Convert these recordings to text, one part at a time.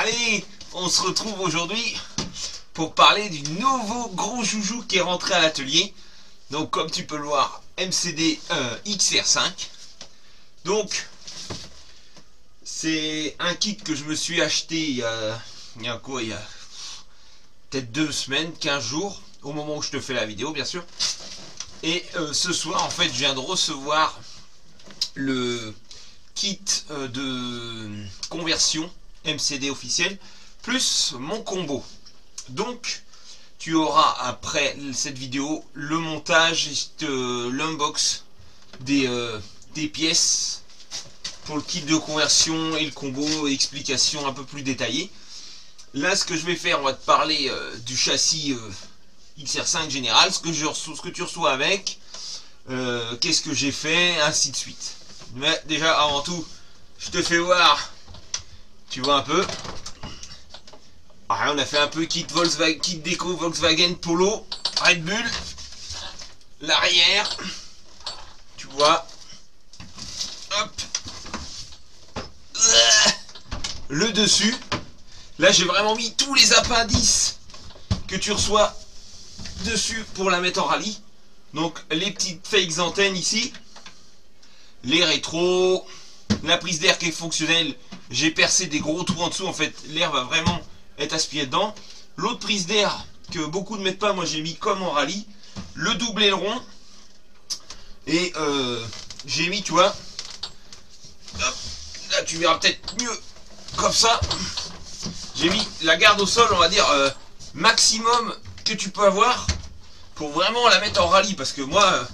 Allez, on se retrouve aujourd'hui pour parler du nouveau gros joujou qui est rentré à l'atelier. Donc comme tu peux le voir, MCD XR5. Donc c'est un kit que je me suis acheté il y a peut-être 2 semaines, 15 jours, au moment où je te fais la vidéo bien sûr. Et ce soir en fait je viens de recevoir le kit de conversion MCD officiel plus mon combo. Donc tu auras après cette vidéo le montage et l'unbox des pièces pour le kit de conversion et le combo, explication un peu plus détaillée. Là ce que je vais faire, on va te parler du châssis XR5 général, ce que tu reçois avec, qu'est-ce que j'ai fait, ainsi de suite. Mais déjà avant tout, je te fais voir, tu vois un peu. Ah, on a fait un peu kit Volkswagen, kit déco Volkswagen Polo, Red Bull, l'arrière, tu vois, hop, le dessus. Là j'ai vraiment mis tous les appendices que tu reçois dessus pour la mettre en rallye. Donc les petites fakes antennes ici, les rétros, la prise d'air qui est fonctionnelle. J'ai percé des gros trous en dessous, en fait l'air va vraiment être aspiré dedans. L'autre prise d'air que beaucoup ne mettent pas, moi j'ai mis comme en rallye, le double aileron. Et j'ai mis, tu vois, hop, là tu verras peut-être mieux comme ça. J'ai mis la garde au sol, on va dire maximum que tu peux avoir pour vraiment la mettre en rallye, parce que moi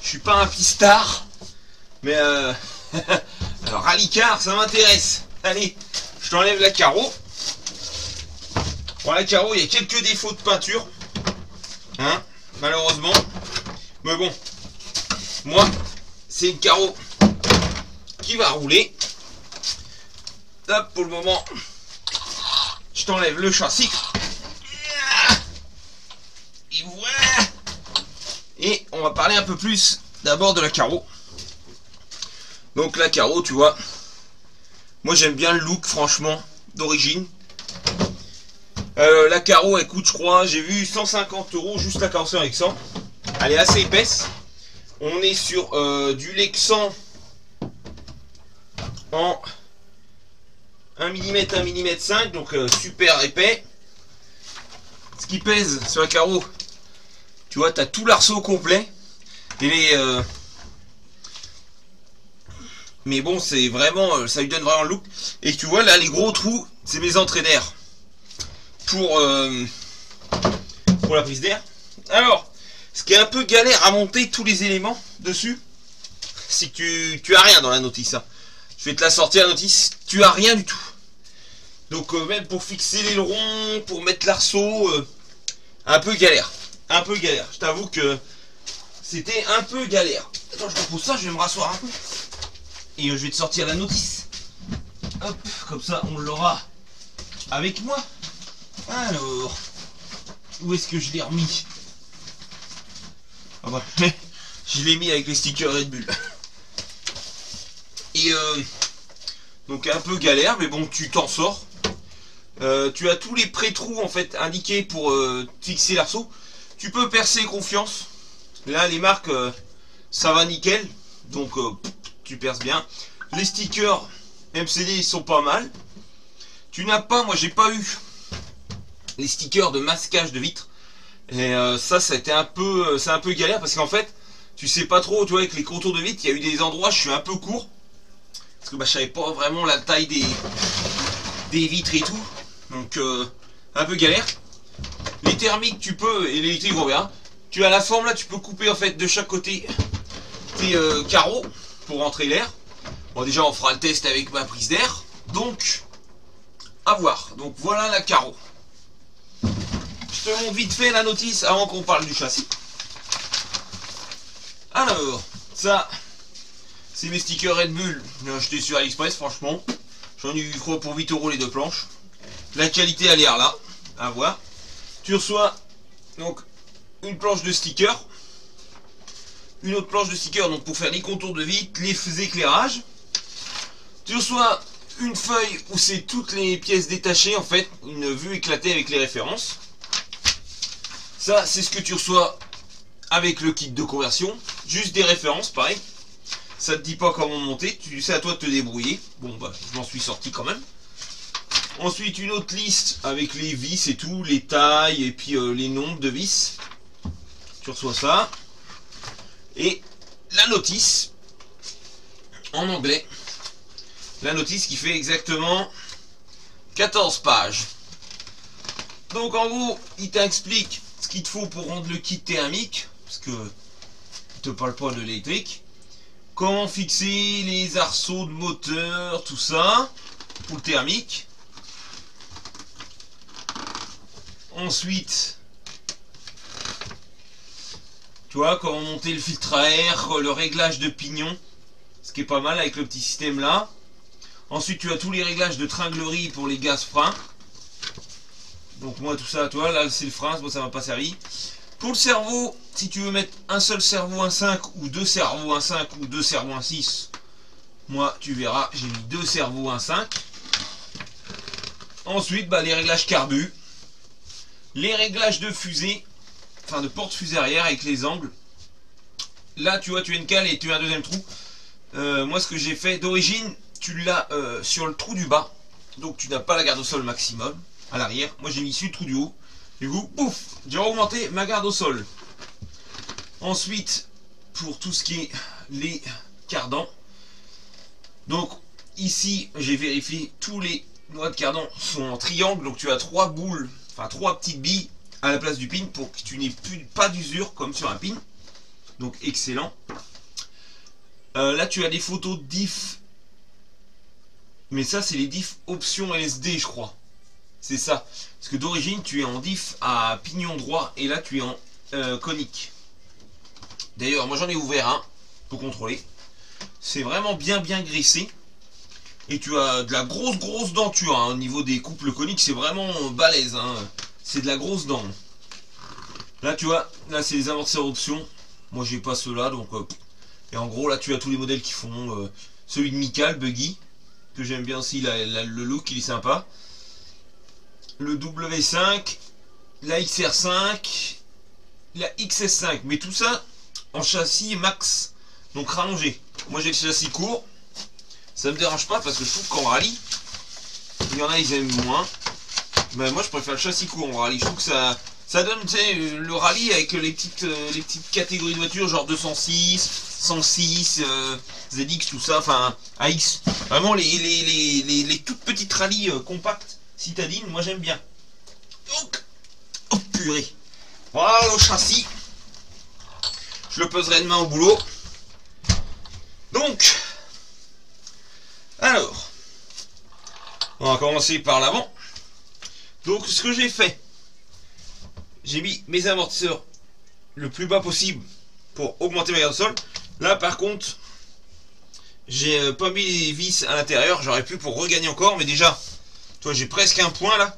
je suis pas un pistard, mais alors rallye car ça m'intéresse. Allez, je t'enlève la carreau. Bon, la carreau, il y a quelques défauts de peinture, hein, malheureusement, mais bon, moi c'est une carreau qui va rouler. Hop, pour le moment je t'enlève le châssis. Et voilà. Et on va parler un peu plus d'abord de la carreau. Donc la carreau, tu vois, moi j'aime bien le look franchement d'origine. La carreau elle coûte, je crois, j'ai vu 150 € juste la carrosserie avec ça. Elle est assez épaisse. On est sur du Lexan en 1 mm, 1 mm 5, donc super épais. Ce qui pèse sur la carreau, tu vois, tu as tout l'arceau complet. Et les, mais bon, c'est vraiment, ça lui donne vraiment le look. Et tu vois là, les gros trous, c'est mes entrées d'air pour la prise d'air. Alors, ce qui est un peu galère à monter tous les éléments dessus, c'est que tu as rien dans la notice, hein. Je vais te la sortir la notice, tu as rien du tout. Donc même pour fixer l'aileron, pour mettre l'arceau, un peu galère. Un peu galère. Je t'avoue que c'était un peu galère. Attends, je repose ça, je vais me rasseoir un peu. Et je vais te sortir la notice. Hop, comme ça on l'aura avec moi. Alors, où est-ce que je l'ai remis? Ah bah, je l'ai mis avec les stickers Red Bull. Et donc un peu galère, mais bon, tu t'en sors. Tu as tous les pré-trous en fait indiqués pour fixer l'arceau. Tu peux percer confiance. Là les marques ça va nickel. Donc tu perces bien. Les stickers MCD ils sont pas mal. Tu n'as pas, moi j'ai pas eu les stickers de masquage de vitre. Et ça a été un peu, c'est un peu galère parce qu'en fait tu sais pas trop, tu vois, avec les contours de vitre, il y a eu des endroits je suis un peu court. Parce que bah, je savais pas vraiment la taille des vitres et tout. Donc un peu galère. Les thermiques tu peux, et l'électrique on verra. Tu as la forme là, tu peux couper en fait de chaque côté tes carreaux pour rentrer l'air. Bon déjà on fera le test avec ma prise d'air. Donc à voir. Donc voilà la carreau. Je te montre vite fait la notice avant qu'on parle du châssis. Alors ça c'est mes stickers Red Bull. J'ai acheté sur AliExpress franchement. J'en ai eu je crois pour 8 € les 2 planches. La qualité a l'air là, à voir. Tu reçois donc une planche de stickers, une autre planche de stickers donc pour faire les contours de vitre, les éclairages. Tu reçois une feuille où c'est toutes les pièces détachées, en fait, une vue éclatée avec les références. Ça, c'est ce que tu reçois avec le kit de conversion. Juste des références, pareil. Ça te dit pas comment monter, c'est à toi de te débrouiller. Bon, bah, je m'en suis sorti quand même. Ensuite, une autre liste avec les vis et tout, les tailles et puis les nombres de vis. Tu reçois ça. Et la notice en anglais. La notice qui fait exactement 14 pages. Donc en gros, il t'explique ce qu'il te faut pour rendre le kit thermique, parce que il te parle pas de l'électrique. Comment fixer les arceaux de moteur, tout ça, pour le thermique. Ensuite, tu vois, comment monter le filtre à air, le réglage de pignon, ce qui est pas mal avec le petit système là. Ensuite, tu as tous les réglages de tringlerie pour les gaz freins. Donc moi, tout ça, toi, là, c'est le frein, bon, ça m'a pas servi. Pour le cerveau, si tu veux mettre un seul cerveau 1.5 ou deux cerveaux 1.5 ou deux cerveaux 1.6, moi, tu verras, j'ai mis deux cerveaux 1.5. Ensuite, bah, les réglages carbu. Les réglages de fusée, enfin de porte-fusée arrière avec les angles. Là, tu vois, tu as une cale et tu as un deuxième trou. Moi, ce que j'ai fait d'origine, tu l'as sur le trou du bas. Donc, tu n'as pas la garde au sol maximum à l'arrière. Moi, j'ai mis sur le trou du haut. Du coup, pouf, j'ai augmenté ma garde au sol. Ensuite, pour tout ce qui est les cardans. Donc, ici, j'ai vérifié tous les noix de cardan sont en triangle. Donc, tu as trois boules. Enfin 3 petites billes à la place du pin pour que tu n'aies pas d'usure comme sur un pin. Donc excellent. Là tu as des photos de diff. Mais ça c'est les diff option LSD je crois. C'est ça. Parce que d'origine tu es en diff à pignon droit et là tu es en conique. D'ailleurs moi j'en ai ouvert un pour contrôler. C'est vraiment bien graissé. Et tu as de la grosse denture hein. Au niveau des couples coniques c'est vraiment balèze hein. C'est de la grosse dent. Là tu vois, là c'est les amortisseurs options. Moi j'ai pas ceux-là donc et en gros là tu as tous les modèles qui font celui de Mical, Buggy, que j'aime bien aussi, le look il est sympa. Le W5, la XR5, la XS5, mais tout ça en châssis max, donc rallongé. Moi j'ai le châssis court. Ça me dérange pas parce que je trouve qu'en rallye, il y en a ils aiment moins. Mais moi je préfère le châssis court en rallye. Je trouve que ça donne le rallye avec les petites catégories de voitures genre 206, 106, ZX, tout ça, enfin AX. Vraiment les toutes petites rallyes compactes, citadines, moi j'aime bien. Donc, oh purée. Voilà le châssis. Je le peserai demain au boulot. Donc, alors, on va commencer par l'avant. Donc ce que j'ai fait, j'ai mis mes amortisseurs le plus bas possible pour augmenter ma garde au sol. Là par contre, j'ai pas mis les vis à l'intérieur, j'aurais pu pour regagner encore, mais déjà, toi j'ai presque un point là.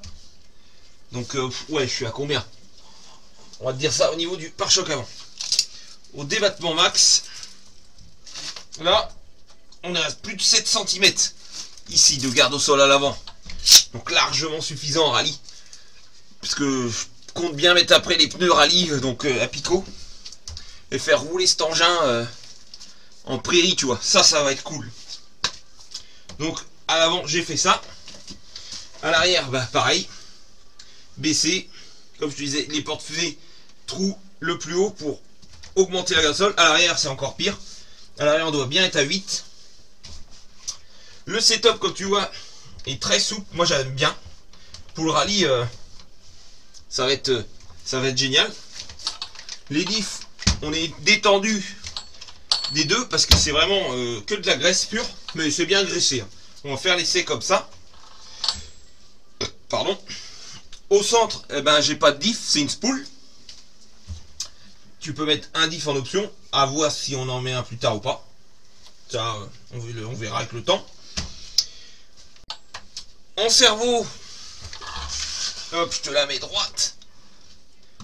Donc ouais, je suis à combien? On va te dire ça au niveau du pare-choc avant. Au débattement max, là, on est à plus de 7 cm ici de garde au sol à l'avant. Donc largement suffisant en rallye. Parce que je compte bien mettre après les pneus rallye donc à picot. Et faire rouler cet engin en prairie, tu vois. Ça va être cool. Donc à l'avant j'ai fait ça. À l'arrière, bah pareil. Baisser. Comme je te disais, les portes-fusées, trou le plus haut pour augmenter la garde au sol. À l'arrière c'est encore pire. À l'arrière on doit bien être à 8. Le setup comme tu vois est très souple, moi j'aime bien. Pour le rallye ça va être génial. Les diffs, on est détendu des deux parce que c'est vraiment que de la graisse pure, mais c'est bien graissé hein. On va faire l'essai comme ça. Pardon. Au centre, eh ben, j'ai pas de diff, c'est une spool. Tu peux mettre un diff en option, à voir si on en met un plus tard ou pas. Ça, on verra avec le temps. En cerveau, hop, je te la mets droite.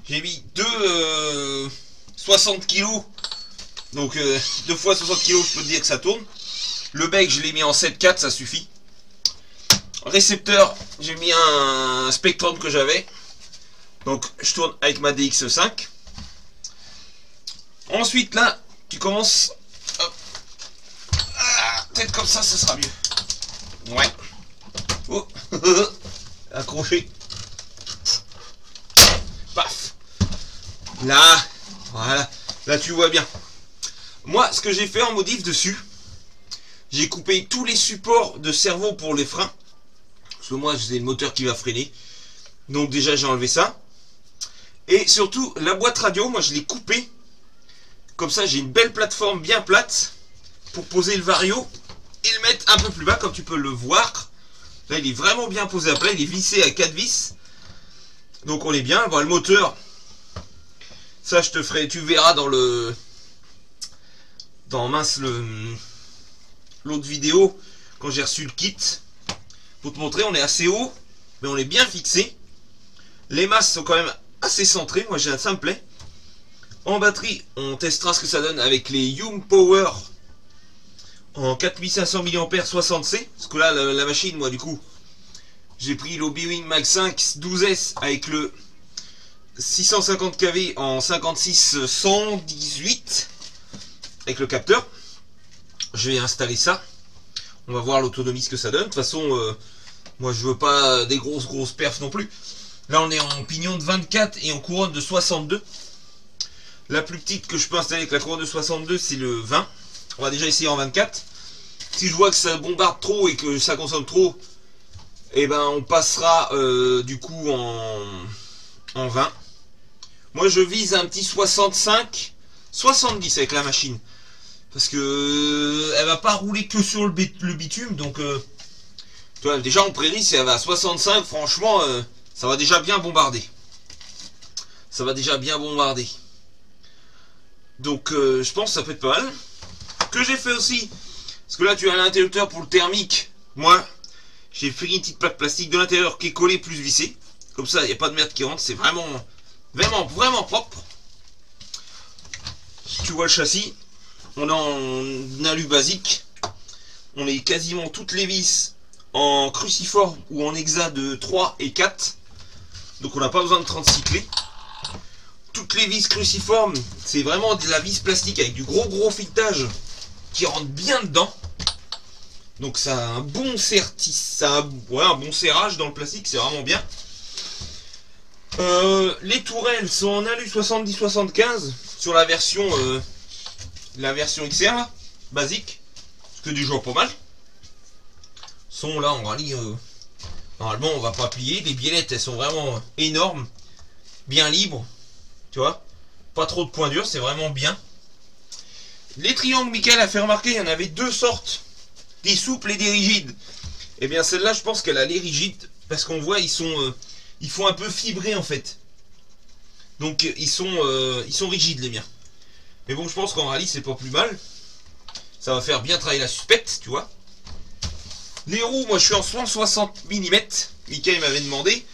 J'ai mis deux 60 kg. Donc 2 fois 60 kg, je peux te dire que ça tourne. Le bec, je l'ai mis en 7,4, ça suffit. Récepteur, j'ai mis un Spectrum que j'avais. Donc je tourne avec ma DX5. Ensuite là, tu commences. Peut-être comme ça sera mieux. Ouais. Oh. Accroché. Paf. Là. Voilà. Là tu vois bien. Moi, ce que j'ai fait en modif dessus, j'ai coupé tous les supports de servo pour les freins. Parce que moi, j'ai le moteur qui va freiner. Donc déjà, j'ai enlevé ça. Et surtout, la boîte radio, moi, je l'ai coupée. Comme ça, j'ai une belle plateforme bien plate pour poser le vario et le mettre un peu plus bas, comme tu peux le voir. Là, il est vraiment bien posé à plat. Il est vissé à 4 vis. Donc, on est bien. Bon, le moteur, ça, je te ferai, tu verras dans le... Dans l'autre vidéo, quand j'ai reçu le kit. Pour te montrer, on est assez haut, mais on est bien fixé. Les masses sont quand même assez centrées. Moi, ça me plaît. En batterie, on testera ce que ça donne avec les Young Power en 4500 mAh 60C. Parce que là, la machine, moi, du coup, j'ai pris l'Obiwing Mag 5 12S avec le 650 kV en 56 118 avec le capteur. Je vais installer ça. On va voir l'autonomie, ce que ça donne. De toute façon, moi, je veux pas des grosses perfs non plus. Là, on est en pignon de 24 et en couronne de 62. La plus petite que je peux installer avec la couronne de 62, c'est le 20. On va déjà essayer en 24. Si je vois que ça bombarde trop et que ça consomme trop, eh ben on passera du coup en 20. Moi je vise un petit 65, 70 avec la machine. Parce que elle va pas rouler que sur le bitume. Donc tu vois, déjà en prairie, si elle va à 65, franchement, ça va déjà bien bombarder. Ça va déjà bien bombarder. Donc je pense que ça peut être pas mal. Que j'ai fait aussi, parce que là tu as l'interrupteur pour le thermique. Moi j'ai fait une petite plaque plastique de l'intérieur qui est collée plus vissée. Comme ça il n'y a pas de merde qui rentre. C'est vraiment propre. Tu vois le châssis. On est en alu basique. On est quasiment toutes les vis en cruciforme ou en hexa de 3 et 4. Donc on n'a pas besoin de 36 clés. Toutes les vis cruciformes, c'est vraiment de la vis plastique avec du gros filetage qui rentre bien dedans. Donc ça a un bon un bon serrage dans le plastique, c'est vraiment bien. Les tourelles sont en alu 70-75 sur la version XR là, basique, ce que du jour pas mal. Sont là en rallye, normalement on va pas plier. Les biellettes elles sont vraiment énormes, bien libres. Tu vois, pas trop de points durs, c'est vraiment bien. Les triangles, Michael a fait remarquer, il y en avait deux sortes, des souples et des rigides. Et bien celle-là, je pense qu'elle a les rigides, parce qu'on voit, ils font un peu fibrés en fait. Donc ils sont rigides les miens. Mais bon, je pense qu'en rallye, c'est pas plus mal. Ça va faire bien travailler la suspecte, tu vois. Les roues, moi je suis en 160 mm. Michael m'avait demandé,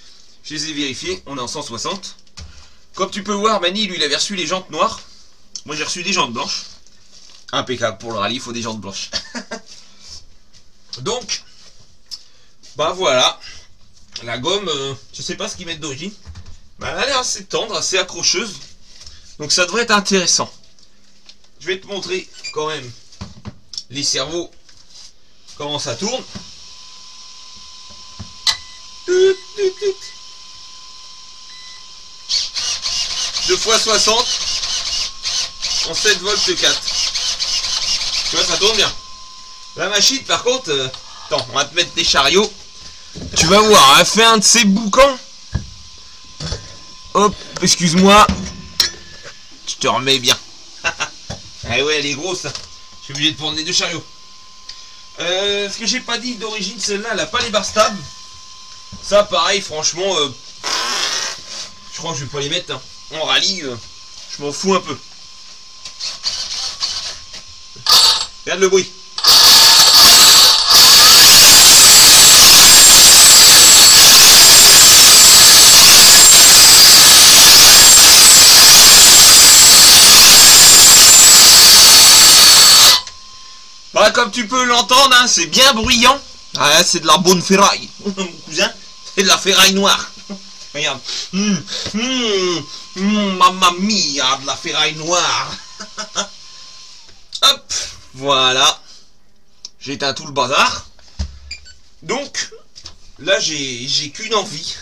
je les ai vérifiés, on est en 160. Comme tu peux voir, Mani, lui, il avait reçu les jantes noires. Moi, j'ai reçu des jantes blanches. Impeccable pour le rallye, il faut des jantes blanches. Donc, bah voilà. La gomme, je sais pas ce qu'ils mettent d'origine. Bah, elle a l'air assez tendre, assez accrocheuse. Donc, ça devrait être intéressant. Je vais te montrer quand même les servos, comment ça tourne. 2 x 60 en 7 volts 4. Tu vois, ça tourne bien. La machine, par contre, attends, on va te mettre des chariots. Tu vas voir, elle fait un de ces boucans. Hop, excuse-moi. Je te remets bien. Ah ouais, elle est grosse. Je suis obligé de prendre les deux chariots. Ce que j'ai pas dit d'origine, celle-là, elle a pas les barres stables. Ça, pareil, franchement, je crois que je vais pas les mettre. Hein. En rallye, je m'en fous un peu. Regarde le bruit. Bah, comme tu peux l'entendre, hein, c'est bien bruyant. Ah, c'est de la bonne ferraille. Mon cousin, c'est de la ferraille noire. Regarde. Mamma mia, de la ferraille noire. Hop, voilà. J'éteins tout le bazar. Donc, là, j'ai qu'une envie.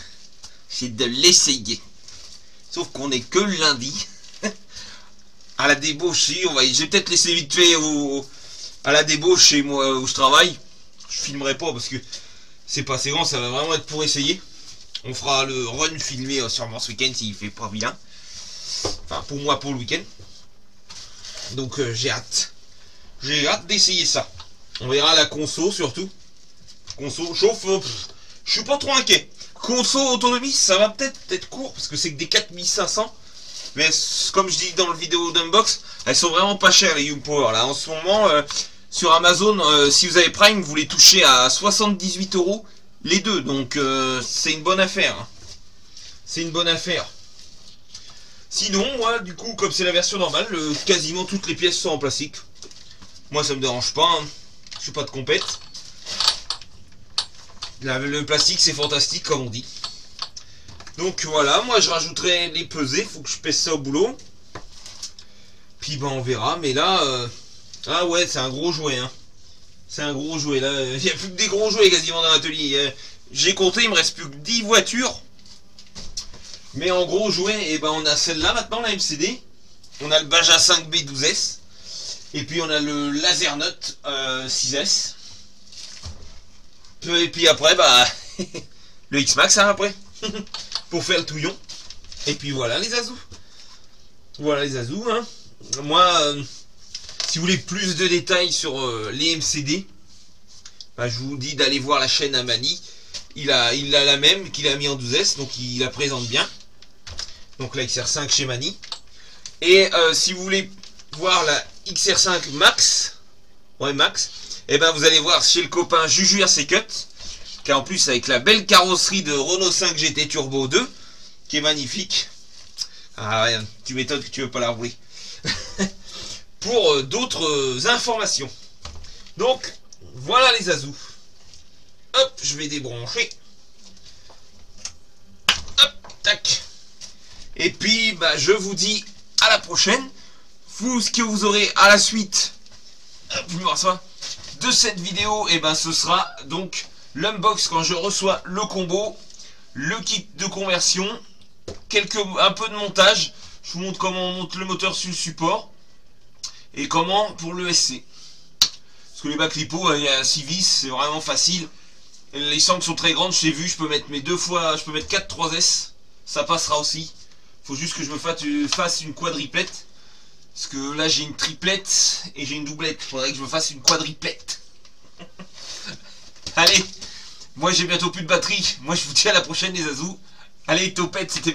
C'est de l'essayer. Sauf qu'on est que le lundi. À la débauche, je vais peut-être laisser vite fait à la débauche chez moi où je travaille. Je filmerai pas parce que c'est pas assez grand, ça va vraiment être pour essayer. On fera le run filmé sûrement ce week-end s'il fait pas vilain. Enfin, pour moi, pour le week-end. Donc, j'ai hâte. J'ai hâte d'essayer ça. On verra la conso surtout. Conso chauffe. Je suis pas trop inquiet. Conso autonomie, ça va peut-être être court parce que c'est que des 4500. Mais comme je dis dans le vidéo d'unbox, elles sont vraiment pas chères les YouPower. Là, en ce moment, sur Amazon, si vous avez Prime, vous les touchez à 78 € les deux. Donc, c'est une bonne affaire. Hein. C'est une bonne affaire. Sinon, moi, du coup, comme c'est la version normale, quasiment toutes les pièces sont en plastique. Moi, ça me dérange pas. Hein. Je suis pas de compète. Le plastique, c'est fantastique, comme on dit. Donc voilà, moi je rajouterai les pesées, faut que je pèse ça au boulot. Puis ben on verra, mais là... Ah ouais, c'est un gros jouet, hein. C'est un gros jouet, là. Il n'y a plus que des gros jouets quasiment dans l'atelier. J'ai compté, il me reste plus que 10 voitures. Mais en gros jouet, et ben on a celle-là maintenant, la MCD. On a le Baja 5B12S. Et puis on a le Lasernote 6S. Et puis après, bah... le X-Max, hein, après. Pour faire le touillon. Et puis voilà les azous. Voilà les azous, hein. Moi, si vous voulez plus de détails sur les MCD, bah, je vous dis d'aller voir la chaîne à Mani. Il a la même qu'il a mis en 12S, donc il la présente bien. Donc la XR5 chez Mani. Et si vous voulez voir la XR5 Max, ouais Max, et ben vous allez voir chez le copain Juju RC Cut, qui est en plus avec la belle carrosserie de Renault 5 GT Turbo 2, qui est magnifique. Ah ouais, tu m'étonnes que tu veux pas la rouler. Pour d'autres informations. Donc, voilà les azous. Hop, je vais débrancher. Hop, tac. Et puis, bah, je vous dis à la prochaine. Vous, ce que vous aurez à la suite, hop, je me rassois, de cette vidéo, et ben ce sera donc l'unbox quand je reçois le combo, le kit de conversion, un peu de montage. Je vous montre comment on monte le moteur sur le support et comment pour le SC. Parce que les bacs lipo, il y a 6 vis, c'est vraiment facile. Les sangles sont très grandes, je l'ai vu, je peux mettre mes je peux mettre 4 3S, ça passera aussi. Faut juste que je me fasse une quadriplette. Parce que là j'ai une triplette et j'ai une doublette. Il faudrait que je me fasse une quadriplette. Allez, moi j'ai bientôt plus de batterie. Moi je vous dis à la prochaine les azous. Allez, topette, c'était